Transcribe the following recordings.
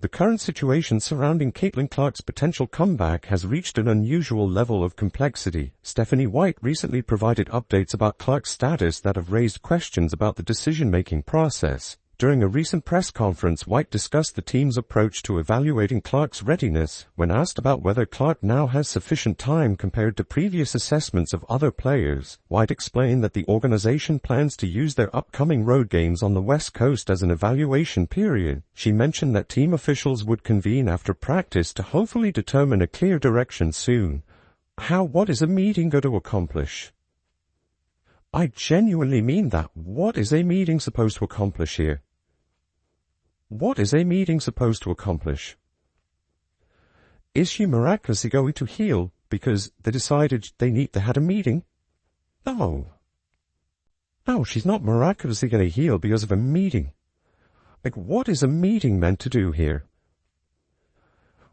The current situation surrounding Caitlin Clark's potential comeback has reached an unusual level of complexity. Stephanie White recently provided updates about Clark's status that have raised questions about the decision-making process. During a recent press conference, White discussed the team's approach to evaluating Clark's readiness. When asked about whether Clark now has sufficient time compared to previous assessments of other players, White explained that the organization plans to use their upcoming road games on the West Coast as an evaluation period. She mentioned that team officials would convene after practice to hopefully determine a clear direction soon. What is a meeting going to accomplish? I genuinely mean that. What is a meeting supposed to accomplish here? What is a meeting supposed to accomplish? Is she miraculously going to heal because they decided they had a meeting? No. No, she's not miraculously going to heal because of a meeting. What is a meeting meant to do here?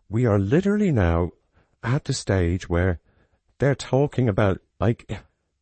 We are literally now at the stage where they're talking about,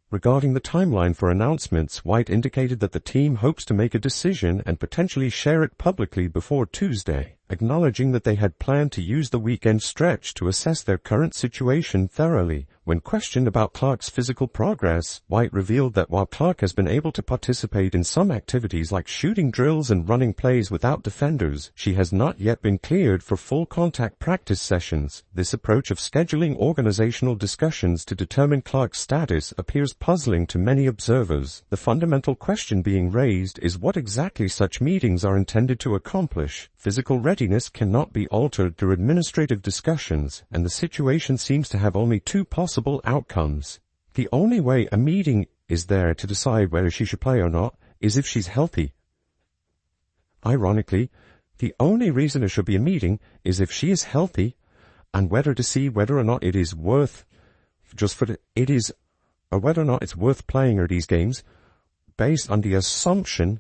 regarding the timeline for announcements. White indicated that the team hopes to make a decision and potentially share it publicly before Tuesday, acknowledging that they had planned to use the weekend stretch to assess their current situation thoroughly. When questioned about Clark's physical progress, White revealed that while Clark has been able to participate in some activities like shooting drills and running plays without defenders, she has not yet been cleared for full contact practice sessions. This approach of scheduling organizational discussions to determine Clark's status appears puzzling to many observers. The fundamental question being raised is what exactly such meetings are intended to accomplish. Physical readiness cannot be altered through administrative discussions, and the situation seems to have only two possible outcomes. The only way a meeting is there to decide whether she should play or not is if she's healthy. Ironically, the only reason there should be a meeting is if she is healthy, and whether to see whether or not it is worth whether or not it's worth playing her these games based on the assumption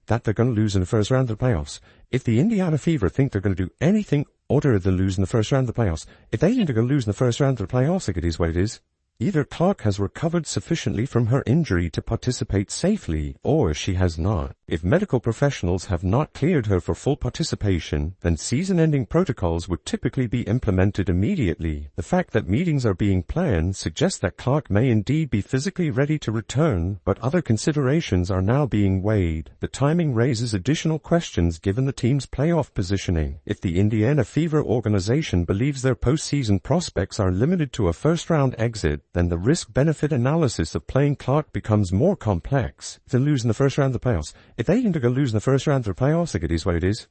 that they're going to lose in the first round of the playoffs. If the Indiana Fever think they're going to do anything other than lose in the first round of the playoffs, if they think they're going to lose in the first round of the playoffs, it is what it is. Either Clark has recovered sufficiently from her injury to participate safely, or she has not. If medical professionals have not cleared her for full participation, then season-ending protocols would typically be implemented immediately. The fact that meetings are being planned suggests that Clark may indeed be physically ready to return, but other considerations are now being weighed. The timing raises additional questions given the team's playoff positioning. If the Indiana Fever organization believes their postseason prospects are limited to a first-round exit, then the risk-benefit analysis of playing Clark becomes more complex. If they lose in the first round of the playoffs, if they think they're going to lose in the first round of the playoffs, it is what it is.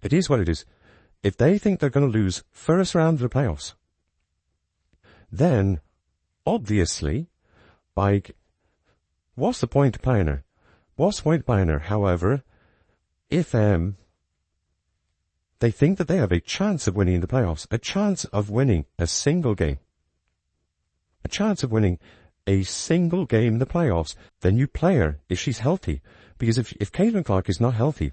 It is what it is. If they think they're going to lose first round of the playoffs, then, obviously, what's the point of playing her? What's the point of playing her? However, if they think that they have a chance of winning the playoffs, a chance of winning a single game, a chance of winning a single game in the playoffs, then you play her if she's healthy. Because if Caitlin Clark is not healthy,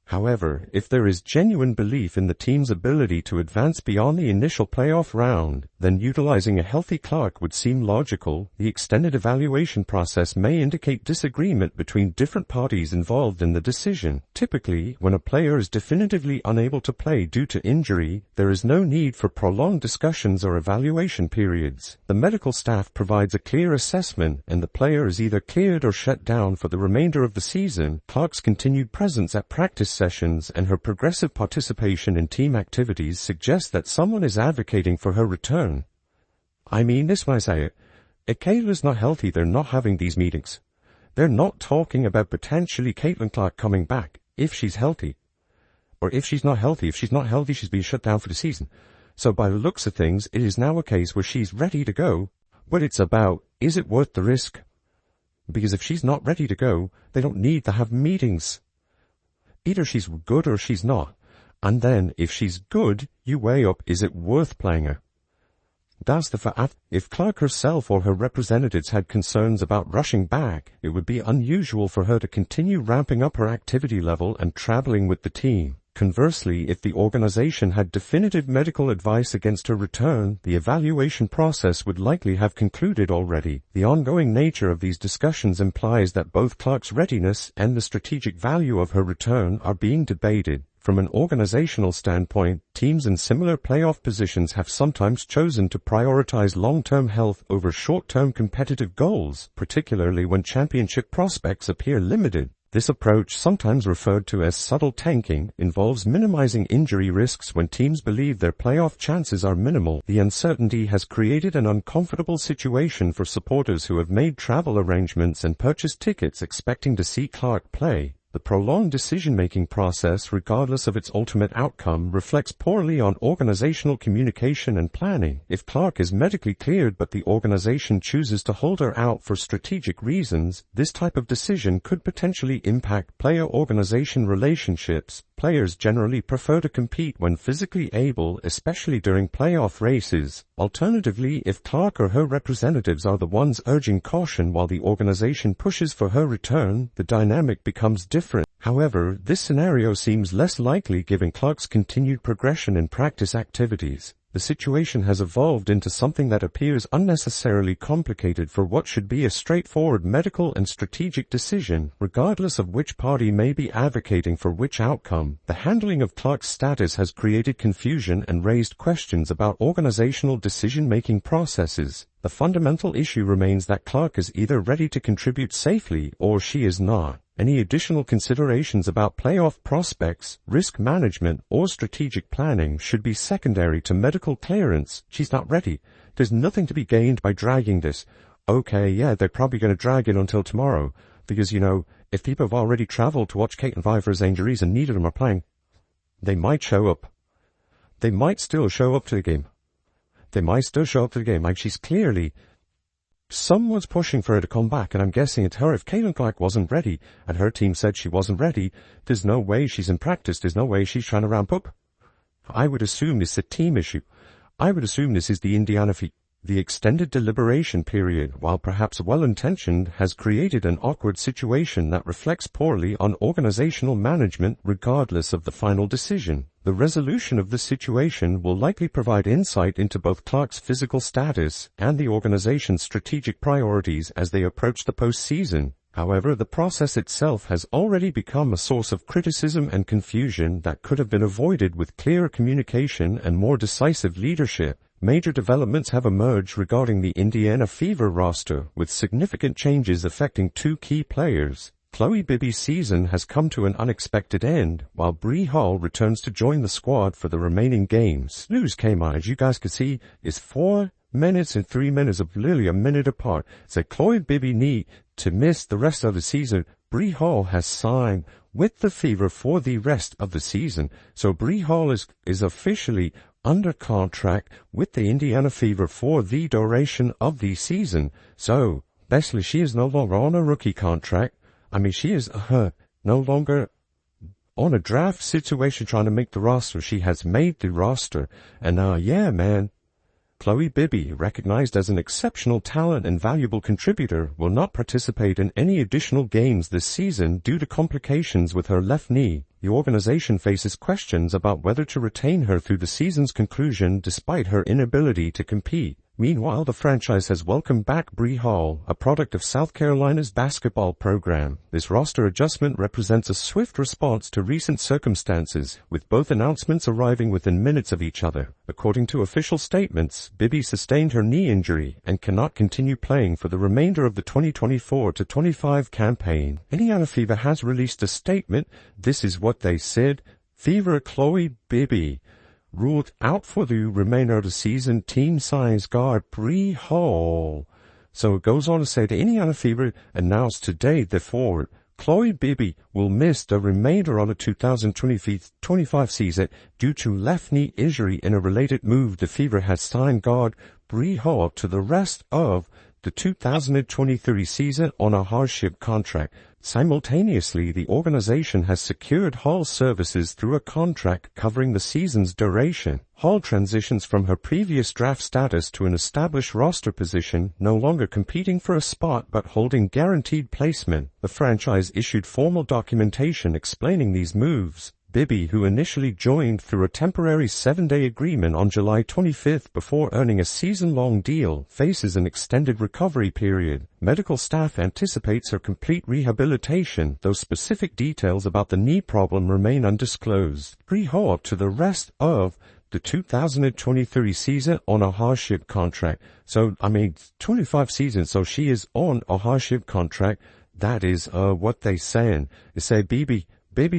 however, if there is genuine belief in the team's ability to advance beyond the initial playoff round, then utilizing a healthy Clark would seem logical. The extended evaluation process may indicate disagreement between different parties involved in the decision. Typically, when a player is definitively unable to play due to injury, there is no need for prolonged discussions or evaluation periods. The medical staff provides a clear assessment, and the player is either cleared or shut down for the remainder of the season. Clark's continued presence at practice sessions and her progressive participation in team activities suggest that someone is advocating for her return. I mean this when I say it. If Caitlin's not healthy, they're not having these meetings. They're not talking about potentially Caitlin Clark coming back if she's healthy. Or if she's not healthy. If she's not healthy, she's being shut down for the season. So by the looks of things, it is now a case where she's ready to go, but it's about, is it worth the risk? Because if she's not ready to go, they don't need to have meetings. Either she's good or she's not. And then, if she's good, you weigh up, is it worth playing her? That's the fact. If Clark herself or her representatives had concerns about rushing back, it would be unusual for her to continue ramping up her activity level and traveling with the team. Conversely, if the organization had definitive medical advice against her return, the evaluation process would likely have concluded already. The ongoing nature of these discussions implies that both Clark's readiness and the strategic value of her return are being debated. From an organizational standpoint, teams in similar playoff positions have sometimes chosen to prioritize long-term health over short-term competitive goals, particularly when championship prospects appear limited. This approach, sometimes referred to as subtle tanking, involves minimizing injury risks when teams believe their playoff chances are minimal. The uncertainty has created an uncomfortable situation for supporters who have made travel arrangements and purchased tickets expecting to see Clark play. The prolonged decision-making process, regardless of its ultimate outcome, reflects poorly on organizational communication and planning. If Clark is medically cleared but the organization chooses to hold her out for strategic reasons, this type of decision could potentially impact player-organization relationships. Players generally prefer to compete when physically able, especially during playoff races. Alternatively, if Clark or her representatives are the ones urging caution while the organization pushes for her return, the dynamic becomes different. However, this scenario seems less likely given Clark's continued progression in practice activities. The situation has evolved into something that appears unnecessarily complicated for what should be a straightforward medical and strategic decision, regardless of which party may be advocating for which outcome. The handling of Clark's status has created confusion and raised questions about organizational decision-making processes. The fundamental issue remains that Clark is either ready to contribute safely or she is not. Any additional considerations about playoff prospects, risk management, or strategic planning should be secondary to medical clearance. She's not ready. There's nothing to be gained by dragging this. Okay, yeah, they're probably going to drag it until tomorrow. Because, if people have already traveled to watch Caitlin vie for his injuries and neither of them are playing, they might show up. They might still show up to the game. Like, she's clearly... Someone's pushing for her to come back, and I'm guessing it's her. If Caitlin Clark wasn't ready, and her team said she wasn't ready, there's no way she's in practice. There's no way she's trying to ramp up. I would assume this is a team issue. I would assume this is the Indiana feat. The extended deliberation period, while perhaps well-intentioned, has created an awkward situation that reflects poorly on organizational management regardless of the final decision. The resolution of the situation will likely provide insight into both Clark's physical status and the organization's strategic priorities as they approach the postseason. However, the process itself has already become a source of criticism and confusion that could have been avoided with clearer communication and more decisive leadership. Major developments have emerged regarding the Indiana Fever roster, with significant changes affecting two key players. Chloe Bibby's season has come to an unexpected end, while Bree Hall returns to join the squad for the remaining games. News came out, as you guys can see, is 4 minutes and 3 minutes of literally a minute apart. So Chloe Bibby need to miss the rest of the season. Bree Hall has signed with the Fever for the rest of the season. So Bree Hall is officially under contract with the Indiana Fever for the duration of the season. So, basically, she is no longer on a rookie contract. I mean, she is no longer on a draft situation trying to make the roster. She has made the roster. And yeah, man, Chloe Bibby, recognized as an exceptional talent and valuable contributor, will not participate in any additional games this season due to complications with her left knee. The organization faces questions about whether to retain her through the season's conclusion despite her inability to compete. Meanwhile, the franchise has welcomed back Bree Hall, a product of South Carolina's basketball program. This roster adjustment represents a swift response to recent circumstances, with both announcements arriving within minutes of each other. According to official statements, Bibby sustained her knee injury and cannot continue playing for the remainder of the 2024-25 campaign. Indiana Fever has released a statement. This is what they said. Fever Chloe Bibby ruled out for the remainder of the season. Team signs guard Bree Hall. So it goes on to say the Indiana Fever announced today that forward Chloe Bibby will miss the remainder of the 2025 season due to left knee injury. In a related move, the Fever has signed guard Bree Hall to the rest of the 2023 season on a hardship contract. Simultaneously, the organization has secured Hall's services through a contract covering the season's duration. Hall transitions from her previous draft status to an established roster position, no longer competing for a spot but holding guaranteed placement. The franchise issued formal documentation explaining these moves. Bibby, who initially joined through a temporary 7-day agreement on July 25 before earning a season-long deal, faces an extended recovery period. Medical staff anticipates her complete rehabilitation, though specific details about the knee problem remain undisclosed. Pre-Hall to the rest of the 2023 season on a hardship contract. So, 25 seasons, so she is on a hardship contract. That is what they saying. They say Bibby,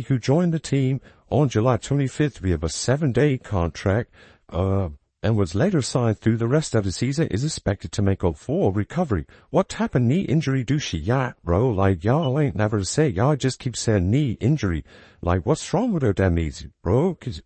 who joined the team on July 25th via a 7-day contract, and was later signed through the rest of the season, is expected to make a full recovery. What type of knee injury do she got, bro? Like, y'all ain't never say, y'all just keep saying knee injury. Like, what's wrong with her, that means, bro? 'Cause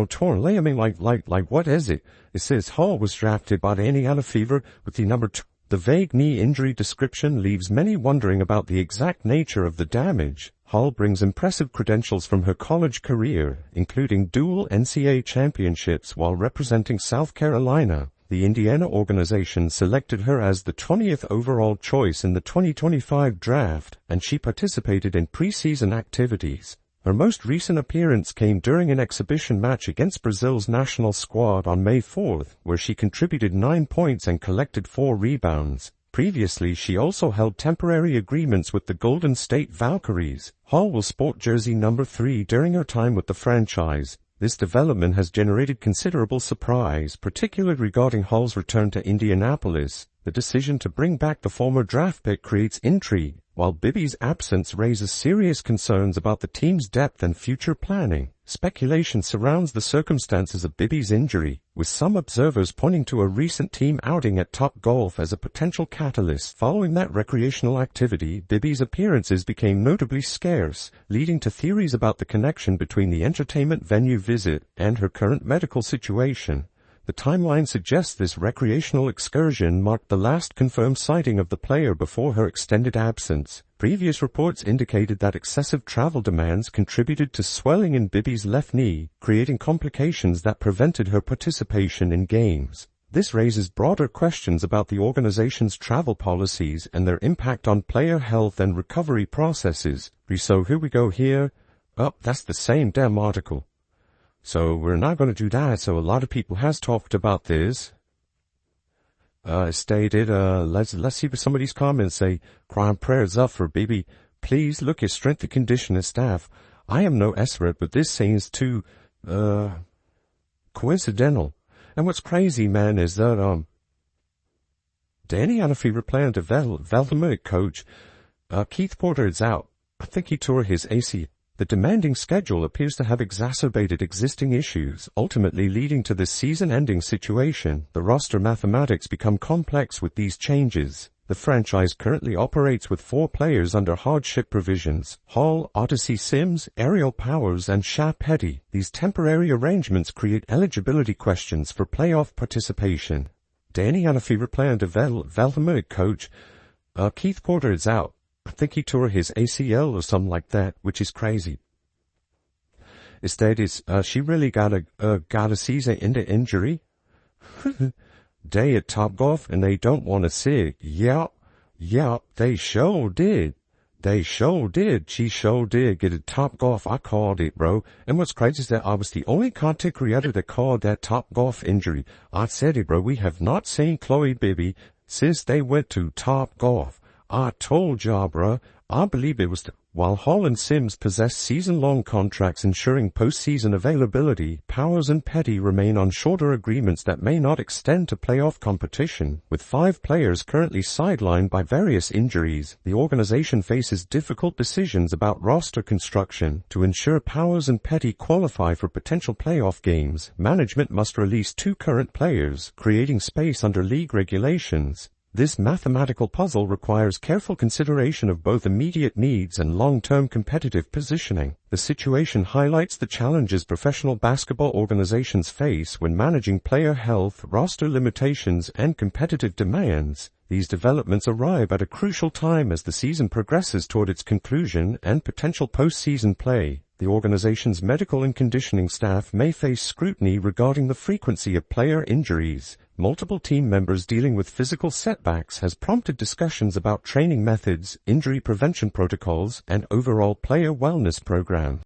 torn ligament, like, what is it? It says Hall was drafted by the Indiana Fever with the number 2. The vague knee injury description leaves many wondering about the exact nature of the damage. Hall brings impressive credentials from her college career, including dual NCAA championships while representing South Carolina. The Indiana organization selected her as the 20th overall choice in the 2025 draft, and she participated in preseason activities. Her most recent appearance came during an exhibition match against Brazil's national squad on May 4th, where she contributed 9 points and collected 4 rebounds. Previously, she also held temporary agreements with the Golden State Valkyries. Hall will sport jersey number 3 during her time with the franchise. This development has generated considerable surprise, particularly regarding Hall's return to Indianapolis. The decision to bring back the former draft pick creates intrigue, while Bibby's absence raises serious concerns about the team's depth and future planning. Speculation surrounds the circumstances of Bibby's injury, with some observers pointing to a recent team outing at Topgolf as a potential catalyst. Following that recreational activity, Bibby's appearances became notably scarce, leading to theories about the connection between the entertainment venue visit and her current medical situation. The timeline suggests this recreational excursion marked the last confirmed sighting of the player before her extended absence. Previous reports indicated that excessive travel demands contributed to swelling in Bibby's left knee, creating complications that prevented her participation in games. This raises broader questions about the organization's travel policies and their impact on player health and recovery processes. So here we go here. Oh, that's the same damn article. So we're not going to do that. So a lot of people has talked about this. Stated, let's see what some of these comments say. Crying prayers up for Bibby. Please look at strength and conditioning staff. I am no expert, but this seems too, coincidental. And what's crazy, man, is that, the Indiana Fever player and development coach, Keith Porter is out. I think he tore his AC. The demanding schedule appears to have exacerbated existing issues, ultimately leading to this season-ending situation. The roster mathematics become complex with these changes. The franchise currently operates with 4 players under hardship provisions: Hall, Odyssey Sims, Ariel Powers, and Sha Petty. These temporary arrangements create eligibility questions for playoff participation. The Indiana Fever player and development coach, Keith Porter is out. I think he tore his ACL or something like that, which is crazy. Instead, she really got a season into injury. Day at Topgolf, and they don't want to see it. Yeah, they sure did. She sure did get a Topgolf. I called it, bro. And what's crazy is that I was the only content creator that called that Topgolf injury. I said it, bro. We have not seen Chloe Bibby since they went to Topgolf. I told y'all, bruh. I believe it was while Hall and Sims possess season-long contracts ensuring postseason availability, Powers and Petty remain on shorter agreements that may not extend to playoff competition. With 5 players currently sidelined by various injuries, the organization faces difficult decisions about roster construction. To ensure Powers and Petty qualify for potential playoff games, management must release 2 current players, creating space under league regulations. This mathematical puzzle requires careful consideration of both immediate needs and long-term competitive positioning. The situation highlights the challenges professional basketball organizations face when managing player health, roster limitations, and competitive demands. These developments arrive at a crucial time as the season progresses toward its conclusion and potential postseason play. The organization's medical and conditioning staff may face scrutiny regarding the frequency of player injuries. Multiple team members dealing with physical setbacks has prompted discussions about training methods, injury prevention protocols, and overall player wellness programs.